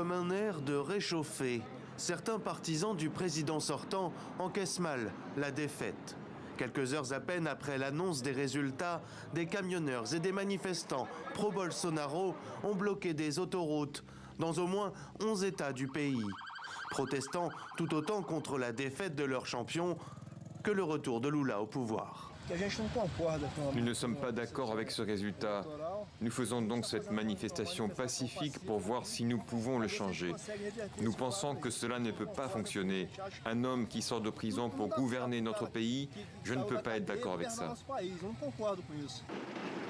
comme un air de réchauffer. Certains partisans du président sortant encaissent mal la défaite. Quelques heures à peine après l'annonce des résultats, des camionneurs et des manifestants pro-Bolsonaro ont bloqué des autoroutes dans au moins 11 États du pays, protestant tout autant contre la défaite de leur champion que le retour de Lula au pouvoir. Nous ne sommes pas d'accord avec ce résultat. Nous faisons donc cette manifestation pacifique pour voir si nous pouvons le changer. Nous pensons que cela ne peut pas fonctionner. Un homme qui sort de prison pour gouverner notre pays, je ne peux pas être d'accord avec ça.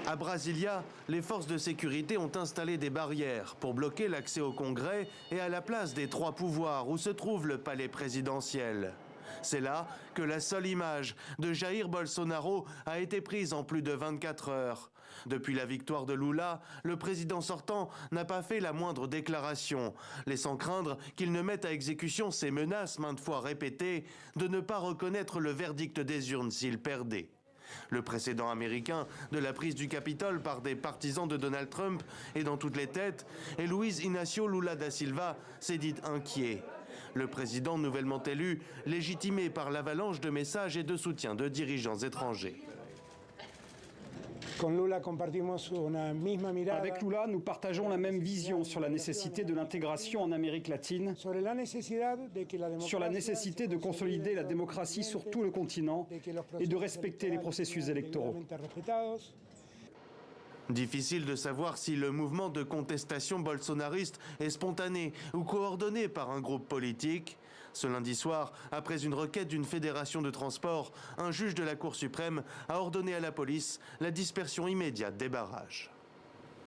À Brasilia, les forces de sécurité ont installé des barrières pour bloquer l'accès au Congrès et à la place des trois pouvoirs où se trouve le palais présidentiel. C'est là que la seule image de Jair Bolsonaro a été prise en plus de 24 heures. Depuis la victoire de Lula, le président sortant n'a pas fait la moindre déclaration, laissant craindre qu'il ne mette à exécution ses menaces maintes fois répétées de ne pas reconnaître le verdict des urnes s'il perdait. Le précédent américain de la prise du Capitole par des partisans de Donald Trump est dans toutes les têtes et Luiz Inácio Lula da Silva s'est dit inquiet. Le président nouvellement élu, légitimé par l'avalanche de messages et de soutien de dirigeants étrangers. Avec Lula, nous partageons la même vision sur la nécessité de l'intégration en Amérique latine, sur la nécessité de consolider la démocratie sur tout le continent et de respecter les processus électoraux. Difficile de savoir si le mouvement de contestation bolsonariste est spontané ou coordonné par un groupe politique. Ce lundi soir, après une requête d'une fédération de transport, un juge de la Cour suprême a ordonné à la police la dispersion immédiate des barrages.